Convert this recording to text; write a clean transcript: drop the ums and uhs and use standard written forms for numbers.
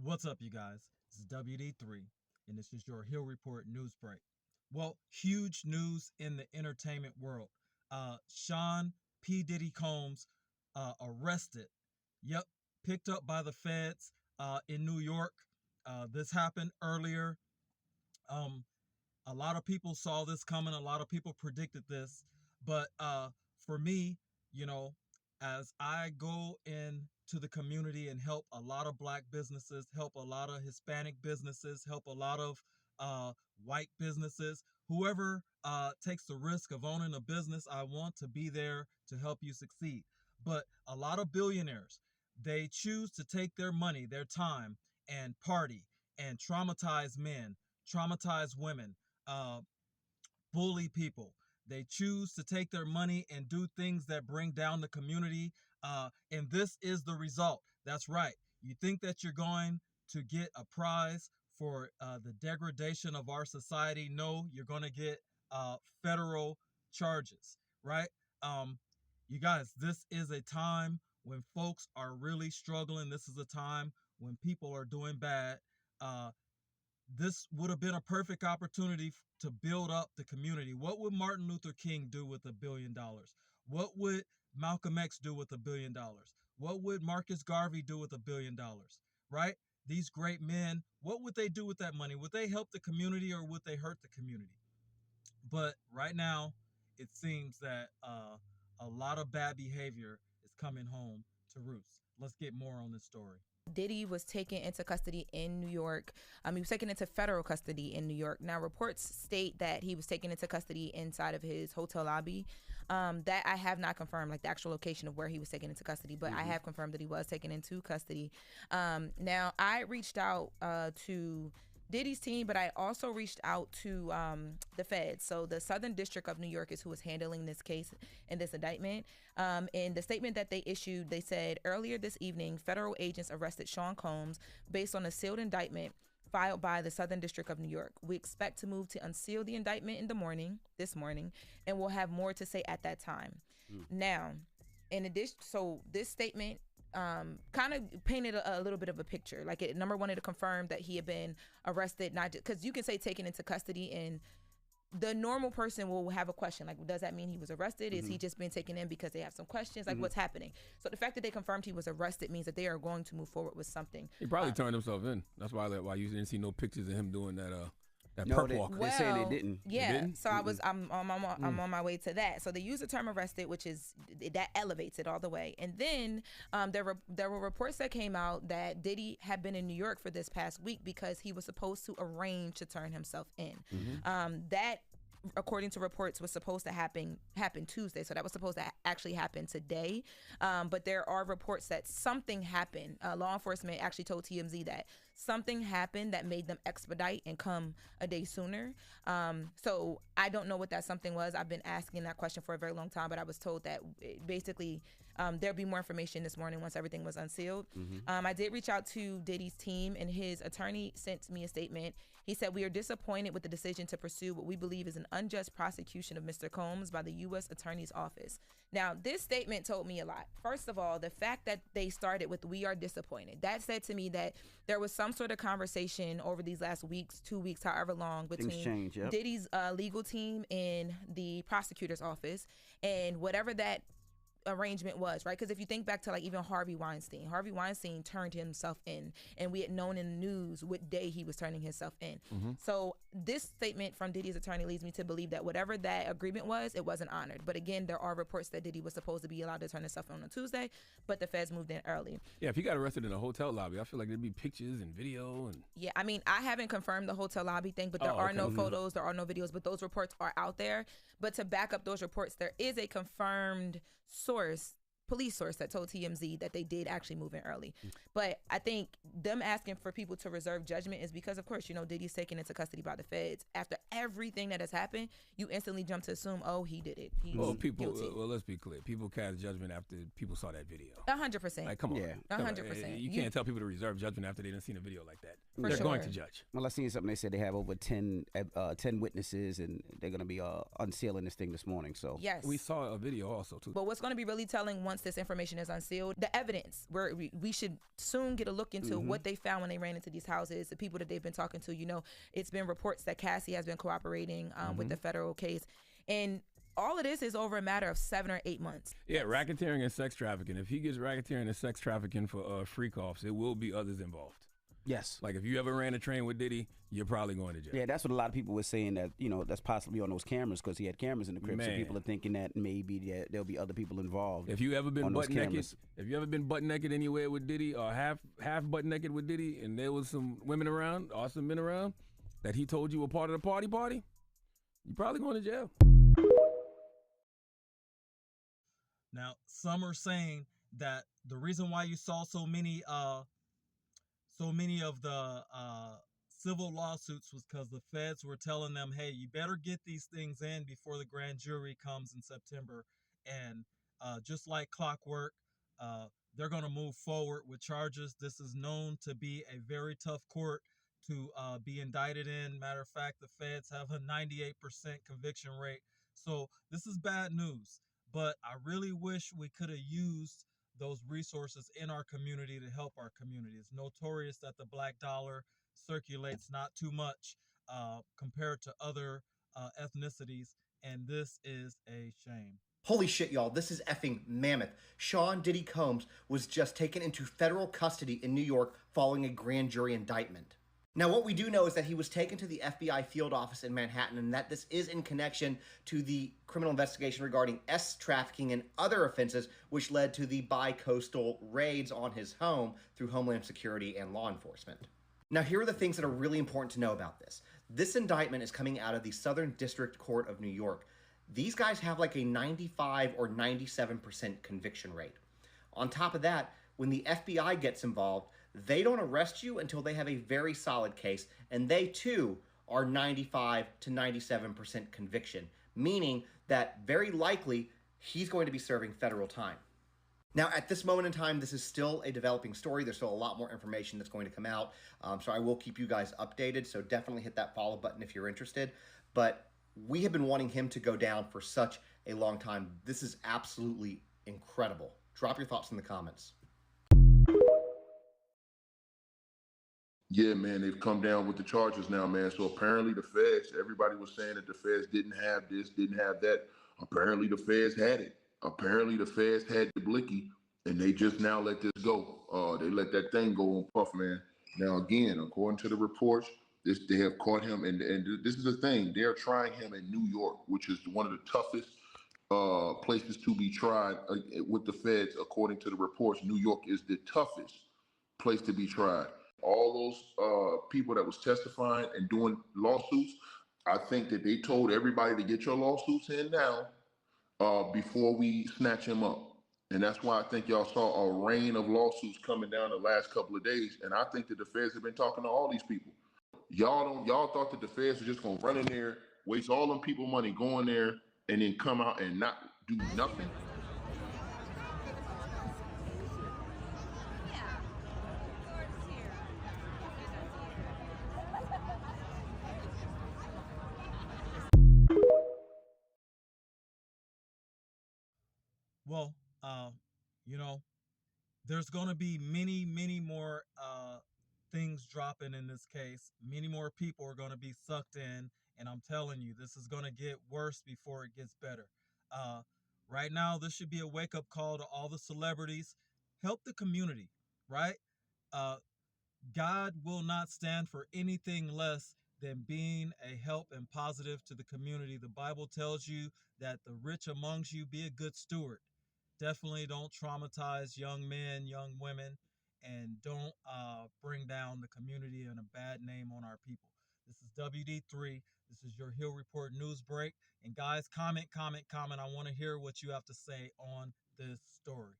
What's up, you guys? This is WD3, and this is your Hill Report news break. Well, huge news in the entertainment world. Sean P. Diddy Combs arrested. Yep, picked up by the feds in New York. This happened earlier. Um, a lot of people saw this coming. A lot of people predicted this. But for me, you know, as I go into the community and help a lot of black businesses, help a lot of Hispanic businesses, help a lot of white businesses, whoever takes the risk of owning a business, I want to be there to help you succeed. But a lot of billionaires, they choose to take their money, their time, and party and traumatize men, traumatize women, uh, bully people. They choose to take their money and do things that bring down the community. And this is the result. That's right. You think that you're going to get a prize for the degradation of our society? No, you're going to get federal charges, right? You guys, this is a time when folks are really struggling. This is a time when people are doing bad. This would have been a perfect opportunity to build up the community. What would Martin Luther King do with $1 billion? What would Malcolm X do with $1 billion? What would Marcus Garvey do with $1 billion? Right? These great men, what would they do with that money? Would they help the community or would they hurt the community? But right now, it seems that a lot of bad behavior is coming home to roost. Let's get more on this story. Diddy was taken into custody in New York. He was taken into federal custody in New York. Now, reports state that he was taken into custody inside of his hotel lobby. That I have not confirmed, like the actual location of where he was taken into custody, but I have confirmed that he was taken into custody. Now, I reached out to Diddy's team, but I also reached out to the feds. So the Southern District of New York is who is handling this case and this indictment. In the statement that they issued, they said earlier this evening, federal agents arrested Sean Combs based on a sealed indictment filed by the Southern District of New York. We expect to move to unseal the indictment this morning, and we'll have more to say at that time. Now, in addition, so this statement kind of painted a little bit of a picture. Like, it, number one, it confirmed that he had been arrested, not just because you can say taken into custody, and the normal person will have a question like, does that mean he was arrested? Is he just being taken in because they have some questions? Like, what's happening? So the fact that they confirmed he was arrested means that they are going to move forward with something. He probably turned himself in. That's why you didn't see no pictures of him doing that No, perp walk. they're saying they didn't. Yeah, They didn't? so I'm on my way to that. So they use the term arrested, which is that elevates it all the way. And then there were reports that came out that Diddy had been in New York for this past week because he was supposed to arrange to turn himself in. That, according to reports, was supposed to happen Tuesday. So that was supposed to actually happen today. But there are reports that something happened. Law enforcement actually told TMZ that something happened that made them expedite and come a day sooner. So I don't know what that something was. I've been asking that question for a very long time, but I was told that basically there'll be more information this morning once everything was unsealed. I did reach out to Diddy's team, and his attorney sent me a statement. He said, "We are disappointed with the decision to pursue what we believe is an unjust prosecution of Mr. Combs by the U.S. Attorney's Office." Now, this statement told me a lot. First of all, the fact that they started with "we are disappointed," that said to me that there was some sort of conversation over these last weeks, 2 weeks, however long, between Diddy's legal team and the prosecutor's office, and whatever that arrangement was, right? Because if you think back to like even Harvey Weinstein turned himself in, and we had known in the news what day he was turning himself in. So this statement from Diddy's attorney leads me to believe that whatever that agreement was, it wasn't honored. But again, there are reports that Diddy was supposed to be allowed to turn himself in on Tuesday, but the feds moved in early. Yeah, if he got arrested in a hotel lobby, I feel like there'd be pictures and video. And yeah, I mean, I haven't confirmed the hotel lobby thing, but there are no photos, there are no videos, but those reports are out there. But to back up those reports, there is a confirmed police source that told TMZ that they did actually move in early. But I think them asking for people to reserve judgment is because, of course, Diddy's taken into custody by the feds. After everything that has happened, you instantly jump to assume, oh, he did it. He's guilty. Well, let's be clear. People cast judgment after people saw that video. 100%. Like, come on. Yeah. 100%. You can't tell people to reserve judgment after they didn't seen a video like that. They're going to judge. Well, I seen something. They said they have over 10 witnesses, and they're going to be unsealing this thing this morning. So yes, we saw a video also too. But what's going to be really telling once this information is unsealed, the evidence, where we should soon get a look into what they found when they ran into these houses, the people that they've been talking to. You know, it's been reports that Cassie has been cooperating with the federal case. And all of this is over a matter of 7 or 8 months. Yeah, racketeering and sex trafficking. If he gets racketeering and sex trafficking for freak offs, it will be others involved. Yes. Like if you ever ran a train with Diddy, you're probably going to jail. Yeah, that's what a lot of people were saying, that, you know, that's possibly on those cameras, because he had cameras in the crib. So people are thinking that maybe there'll be other people involved. If you ever been butt naked anywhere with Diddy, or half butt naked with Diddy, and there was some women around or some men around that he told you were part of the party, you're probably going to jail. Now, some are saying that the reason why you saw so many of the civil lawsuits was because the feds were telling them, hey, you better get these things in before the grand jury comes in September. And just like clockwork, they're going to move forward with charges. This is known to be a very tough court to be indicted in. Matter of fact, the feds have a 98% conviction rate. So this is bad news. But I really wish we could have used those resources in our community to help our community. It's notorious that the black dollar circulates not too much compared to other ethnicities, and this is a shame. Holy shit, y'all, this is effing mammoth. Sean Diddy Combs was just taken into federal custody in New York following a grand jury indictment. Now, what we do know is that he was taken to the FBI field office in Manhattan, and that this is in connection to the criminal investigation regarding trafficking and other offenses, which led to the bi-coastal raids on his home through Homeland Security and law enforcement. Now, here are the things that are really important to know about this. This indictment is coming out of the Southern District Court of New York. These guys have like a 95 or 97% conviction rate. On top of that, when the FBI gets involved, they don't arrest you until they have a very solid case, and they too are 95 to 97% conviction, meaning that very likely he's going to be serving federal time. Now, at this moment in time, this is still a developing story. There's still a lot more information that's going to come out, so I will keep you guys updated, so definitely hit that follow button if you're interested. But we have been wanting him to go down for such a long time. This is absolutely incredible. Drop your thoughts in the comments. Yeah, man, they've come down with the charges now, man. So apparently the feds, everybody was saying that the feds didn't have this, didn't have that. Apparently the feds had it. Apparently the feds had the blicky, and they just now let this go. They let that thing go on puff, man. Now, again, according to the reports, they have caught him, and this is the thing. They're trying him in New York, which is one of the toughest places to be tried with the feds. According to the reports, New York is the toughest place to be tried. All those people that was testifying and doing lawsuits, I think that they told everybody to get your lawsuits in now before we snatch him up. And that's why I think y'all saw a rain of lawsuits coming down the last couple of days. And I think that the feds have been talking to all these people. Y'all thought that the feds were just gonna run in there, waste all them people money, go in there, and then come out and not do nothing? Well, you know, there's going to be many more things dropping in this case. Many more people are going to be sucked in, and I'm telling you, this is going to get worse before it gets better. Right now, this should be a wake-up call to all the celebrities. Help the community, right? God will not stand for anything less than being a help and positive to the community. The Bible tells you that the rich amongst you be a good steward. Definitely don't traumatize young men, young women, and don't bring down the community and a bad name on our people. This is WD3. This is your Hill Report News Break. And guys, comment. I want to hear what you have to say on this story.